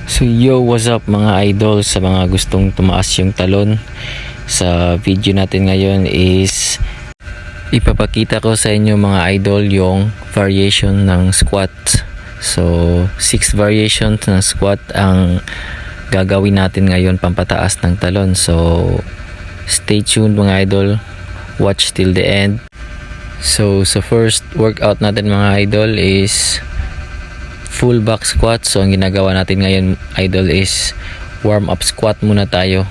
So yo, what's up mga idol, sa mga gustong tumaas yung talon. Sa video natin ngayon is ipapakita ko sa inyo mga idol yung variation ng squat. So 6 variations ng squat ang gagawin natin ngayon pampataas ng talon. So stay tuned mga idol, watch till the end. So sa first workout natin mga idol is full back squat. So ang ginagawa natin ngayon idol is warm up squat muna tayo.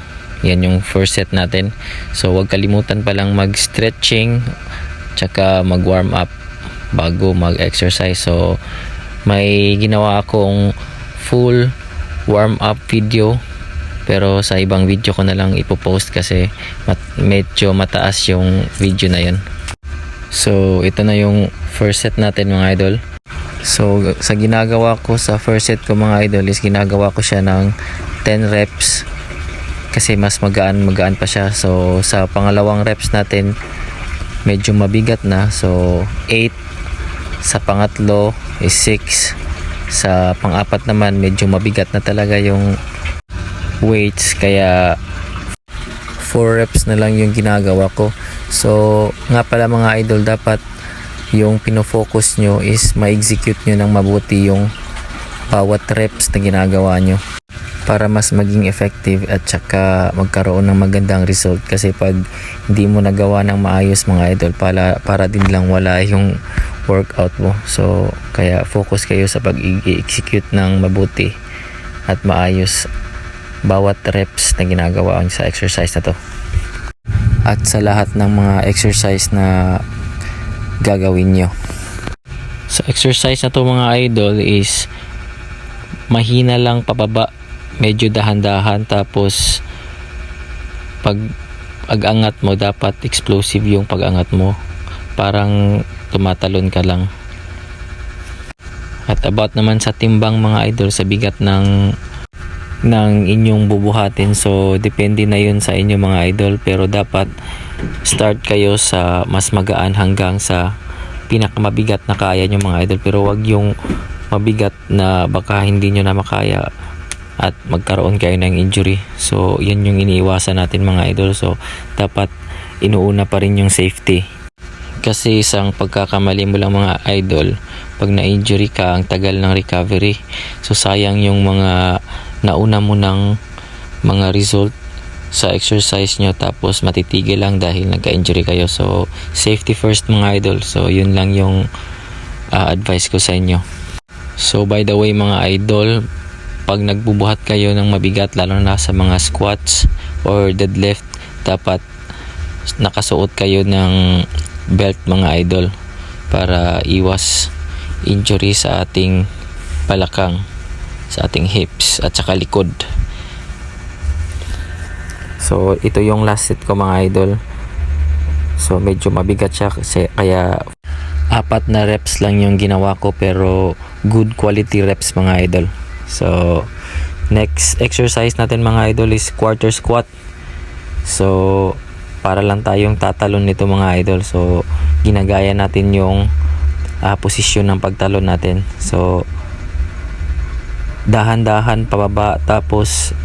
Yan yung first set natin. So huwag kalimutan palang mag stretching tsaka mag warm up bago mag exercise. So may ginawa akong full warm up video, pero sa ibang video ko na lang ipopost kasi medyo mataas yung video na yun. So ito na yung first set natin mga idol. So sa ginagawa ko sa first set ko mga idol is ginagawa ko siya ng 10 reps kasi mas magaan pa siya. So sa pangalawang reps natin medyo mabigat na, so 8. Sa pangatlo is 6. Sa pang-apat naman medyo mabigat na talaga yung weights, kaya 4 reps na lang yung ginagawa ko. So nga pala mga idol, dapat yung pinofocus nyo is ma-execute nyo ng mabuti yung bawat reps na ginagawa nyo para mas maging effective at saka magkaroon ng magandang result. Kasi pag hindi mo nagawa ng maayos mga idol, para din lang wala yung workout mo. So kaya focus kayo sa pag-execute ng mabuti at maayos bawat reps na ginagawa sa exercise na to at sa lahat ng mga exercise na gagawin nyo. Sa exercise na to mga idol is mahina lang pababa, medyo dahan-dahan, tapos pag-angat mo dapat explosive yung pag-angat mo, parang tumatalon ka lang. At about naman sa timbang mga idol, sa bigat ng inyong bubuhatin, so depende na yun sa inyo mga idol, pero dapat start kayo sa mas magaan hanggang sa pinakamabigat na kaya nyo mga idol, pero wag yung mabigat na baka hindi nyo na makaya at magkaroon kayo ng injury. So yan yung iniiwasan natin mga idol. So dapat inuuna pa rin yung safety, kasi isang pagkakamali mo lang mga idol, pag na-injury ka, ang tagal ng recovery. So sayang yung mga nauna mo ng mga result sa exercise nyo, tapos matitigil lang dahil nagka-injury kayo. So safety first mga idol. So yun lang yung advice ko sa inyo. So by the way mga idol, pag nagbubuhat kayo ng mabigat, lalo na sa mga squats or deadlift, dapat nakasuot kayo ng belt mga idol para iwas injury sa ating balakang, sa ating hips at saka likod. So ito yung last set ko mga idol. So medyo mabigat siya kasi kaya 4 na reps lang yung ginawa ko, pero good quality reps mga idol. So next exercise natin mga idol is quarter squat. So para lang tayong tatalon nito mga idol. So ginagaya natin yung posisyon ng pagtalon natin. So dahan-dahan pababa, tapos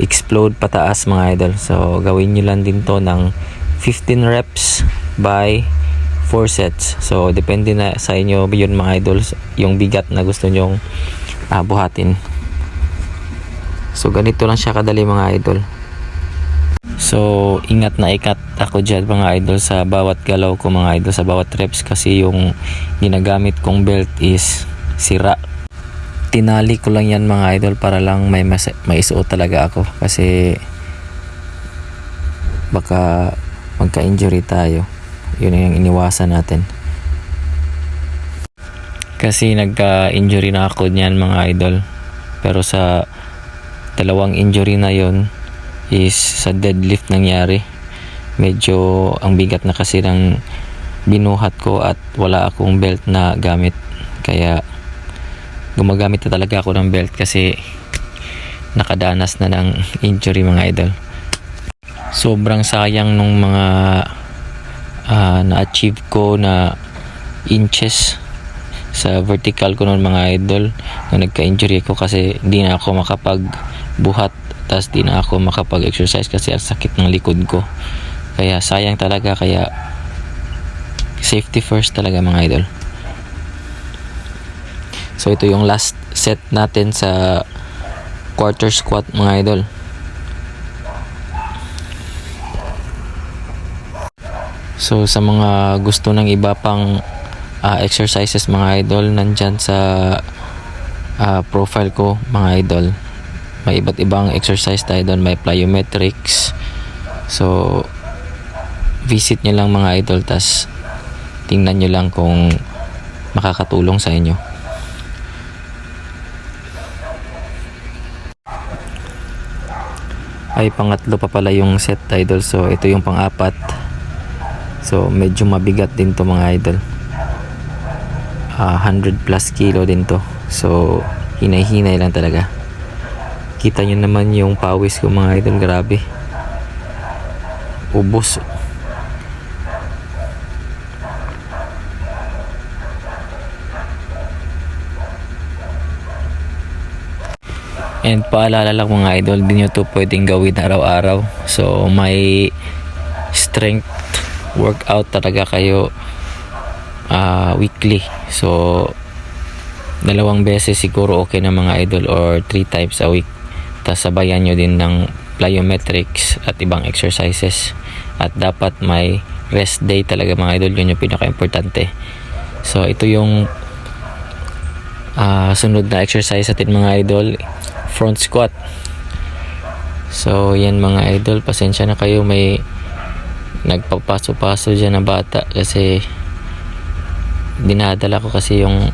explode pataas mga idol. So gawin nyo lang din to ng 15 reps by 4 sets. So depende na sa inyo yun mga idol, yung bigat na gusto nyong buhatin. So ganito lang siya kadali mga idol. So ingat na ikat ako dyan mga idol sa bawat galaw ko mga idol, sa bawat reps, kasi yung ginagamit kong belt is sira. Tinali ko lang yan mga idol para lang may isuot talaga ako, kasi baka magka-injury tayo. Yun yung iniwasan natin, kasi nagka-injury na ako niyan mga idol. Pero sa 2 injury na yon is sa deadlift nangyari. Medyo ang bigat na kasi ng binuhat ko at wala akong belt na gamit, kaya gumagamit na talaga ako ng belt kasi nakadanas na ng injury mga idol. Sobrang sayang nung mga na-achieve ko na inches sa vertical ko noon mga idol, na nagka-injury ko kasi di na ako makapagbuhat, tas di na ako makapag-exercise kasi ang sakit ng likod ko. Kaya sayang talaga, kaya safety first talaga mga idol. So ito yung last set natin sa quarter squat mga idol. So sa mga gusto ng iba pang exercises mga idol, nandyan sa profile ko mga idol, may iba't ibang exercise tayo doon, may plyometrics. So visit nyo lang mga idol, tas tingnan nyo lang kung makakatulong sa inyo. Ay, pangatlo pa pala yung set idol. So ito yung pang-apat. So medyo mabigat din to mga idol. 100 plus kilo din to. So hinay-hinay lang talaga. Kita nyo naman yung pawis ko mga idol, grabe. Ubos. And paalala lang mga idol, di nyo to pwedeng gawin araw-araw. So may strength workout talaga kayo weekly. So 2 beses siguro okay na mga idol, or 3 times a week. Tapos sabayan nyo din ng plyometrics at ibang exercises. At dapat may rest day talaga mga idol, yun yung pinaka-importante. So ito yung sunod na exercise natin mga idol, front squat. So yan mga idol, pasensya na kayo, may nagpapaso-paso dyan na bata kasi dinadala ko kasi yung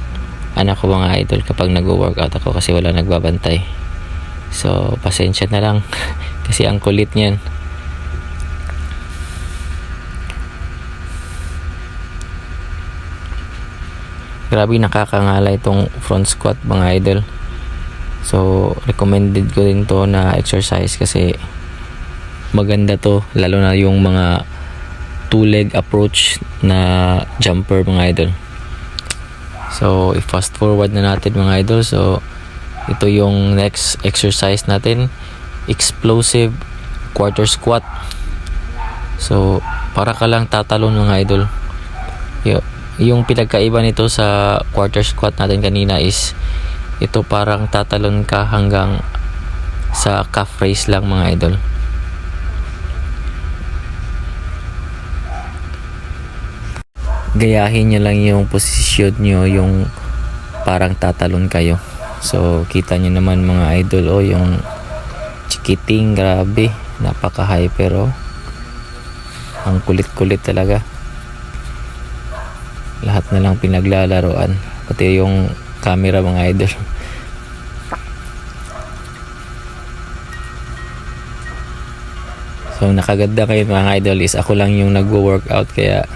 anak ko mga idol kapag nag-workout ako kasi wala nagbabantay. So pasensya na lang kasi ang kulit niyan. Grabe, nakakangala itong front squat mga idol. So recommended ko din to na exercise kasi maganda to, lalo na yung mga 2-leg approach na jumper mga idol. So i-fast forward na natin mga idol. So ito yung next exercise natin, explosive quarter squat. So para ka lang tatalon mga idol. Yung pinagkaiba nito sa quarter squat natin kanina is ito parang tatalon ka hanggang sa calf raise lang mga idol. Gayahin nyo lang yung posisyon nyo, yung parang tatalon kayo. So kita nyo naman mga idol, yung chikiting, grabe, napaka high, pero ang kulit-kulit talaga. Lahat na lang pinaglalaroan, pati yung camera mga idol. So nakaganda kayo mga idol is ako lang yung nagwo-workout, kaya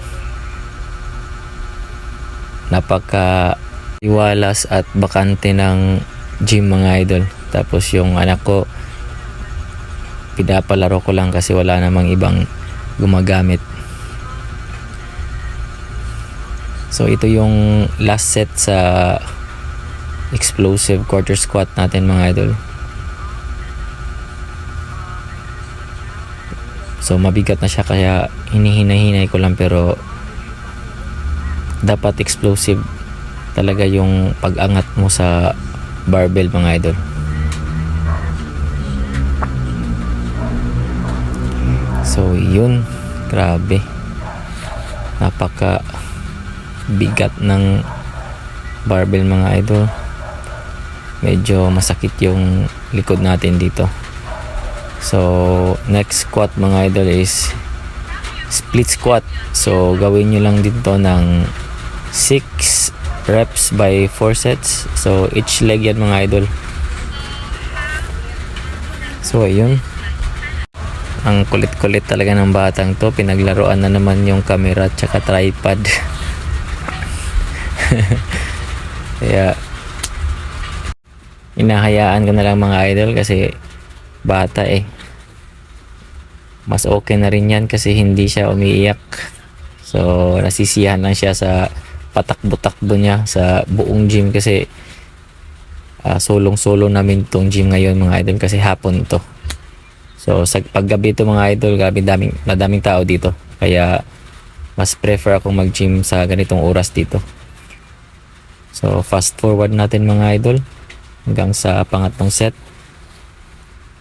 napaka iwalas at bakante ng gym mga idol. Tapos yung anak ko pinapalaro ko lang kasi wala namang ibang gumagamit. So ito yung last set sa explosive quarter squat natin mga idol. So mabigat na siya kaya hinihinay-hinay ko lang, pero dapat explosive talaga yung pag-angat mo sa barbell mga idol. So yun, grabe, napaka bigat ng barbell mga idol. Medyo masakit yung likod natin dito. So next squat mga idol is split squat. So gawin nyo lang dito ng 6 reps by 4 sets. So each leg yan mga idol. So ayun, ang kulit-kulit talaga ng batang to. Pinaglaruan na naman yung camera at saka tripod. Kaya inahayaan ko na lang mga idol kasi bata mas okay na rin yan kasi hindi siya umiiyak. So nasisiyahan lang siya sa patakbo-takbo niya sa buong gym kasi solong-solo namin tong gym ngayon mga idol kasi hapon to. So sa paggabi to mga idol, gabi madaming tao dito. Kaya mas prefer akong mag-gym sa ganitong oras dito. So fast forward natin mga idol hanggang sa pangatlong set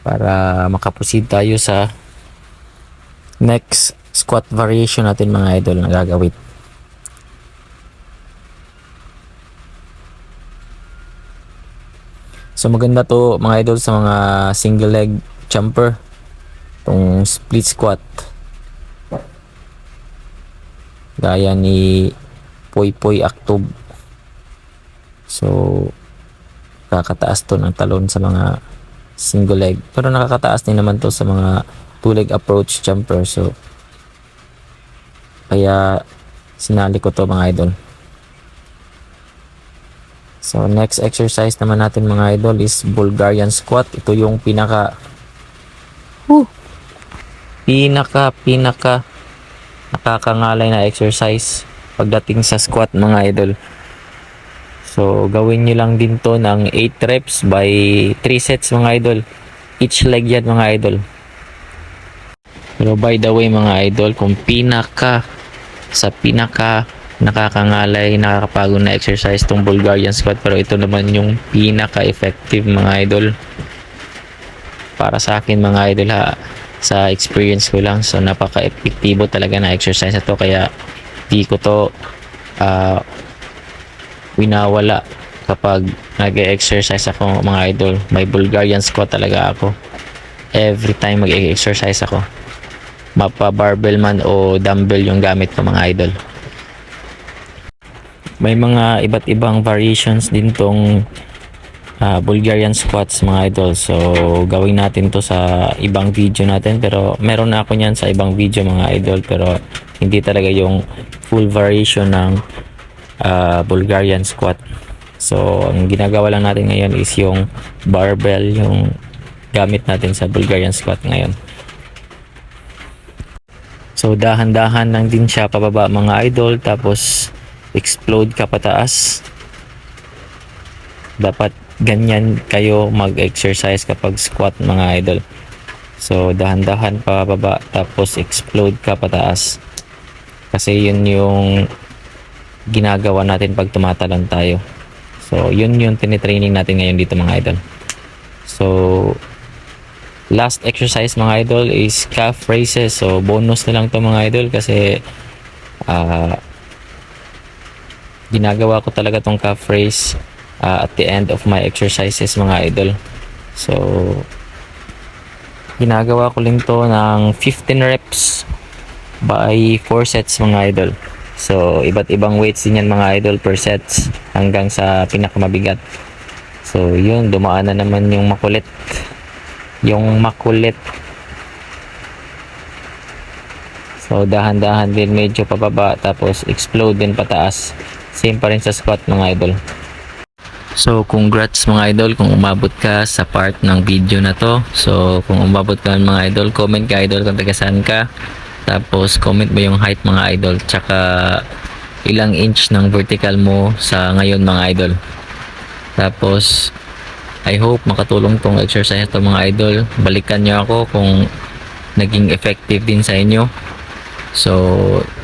para makaproceed tayo sa next squat variation natin mga idol na gagawin. So maganda to mga idol sa mga single leg jumper, tong split squat gaya ni Poy Poy Aktob. So kakataas to ng talon sa mga single leg, pero nakakataas din naman to sa mga two leg approach jumper. So kaya sinali ko to mga idol. So next exercise naman natin mga idol is Bulgarian squat. Ito yung pinaka nakakangalay na exercise pagdating sa squat mga idol. So gawin nyo lang din to ng 8 reps by 3 sets mga idol. Each leg yan mga idol. Pero by the way mga idol, kung pinaka nakakangalay, nakakapagod na exercise tong Bulgarian squat, pero ito naman yung pinaka-effective mga idol para sa akin mga idol sa experience ko lang. So napaka-epektibo talaga na exercise na to, kaya di ko to winawala kapag nag-exercise ako mga idol. May Bulgarian squat talaga ako every time mag-exercise ako, mapa barbell man o dumbbell yung gamit ko mga idol. May mga iba't ibang variations din tong Bulgarian squats mga idol. So gawin natin to sa ibang video natin, pero meron na ako niyan sa ibang video mga idol, pero hindi talaga yung full variation ng Bulgarian squat. So ang ginagawa lang natin ngayon is yung barbell, yung gamit natin sa Bulgarian squat ngayon. So dahan-dahan lang din siya pababa mga idol, tapos explode ka pataas. Dapat ganyan kayo mag-exercise kapag squat mga idol. So dahan-dahan pababa tapos explode ka pataas, kasi yun yung ginagawa natin pag tumatalon tayo. So yun yung tinitraining natin ngayon dito mga idol. So last exercise mga idol is calf raises. So bonus na lang to mga idol kasi ginagawa ko talaga tong calf raise at the end of my exercises mga idol. So ginagawa ko lang to ng 15 reps by 4 sets mga idol. So iba't ibang weights din yan mga idol per sets hanggang sa pinakamabigat. So yun, dumaan na naman yung makulit. So dahan-dahan din medyo pababa tapos explode din pataas. Same pa rin sa squat mga idol. So congrats mga idol kung umabot ka sa part ng video na to. So kung umabot ka mga idol, comment ka idol kung taga saan ka. Tapos comment mo yung height mga idol, tsaka ilang inch ng vertical mo sa ngayon mga idol. Tapos I hope makatulong tong exercise to mga idol. Balikan nyo ako kung naging effective din sa inyo. So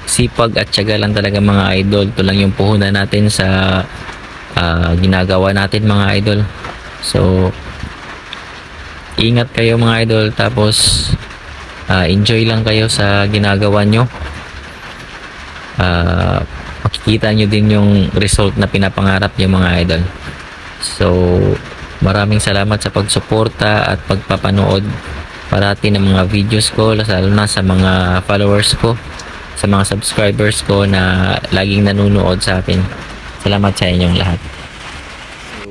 sipag at tiyaga lang talaga mga idol. Ito lang yung puhunan natin sa ginagawa natin mga idol. So ingat kayo mga idol, tapos enjoy lang kayo sa ginagawa nyo. Makikita nyo din yung result na pinapangarap nyo mga idol. So maraming salamat sa pagsuporta at pagpapanood parati ng mga videos ko, lalo na sa mga followers ko, sa mga subscribers ko na laging nanonood sa akin. Salamat sa inyong lahat. So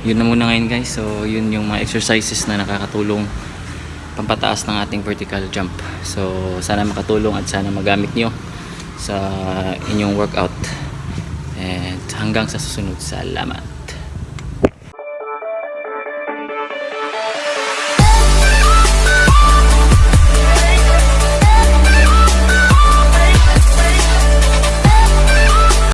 yun na muna ngayon guys. So yun yung mga exercises na nakakatulong pampataas ng ating vertical jump. So sana makatulong at sana magamit nyo sa inyong workout. And hanggang sa susunod, salamat.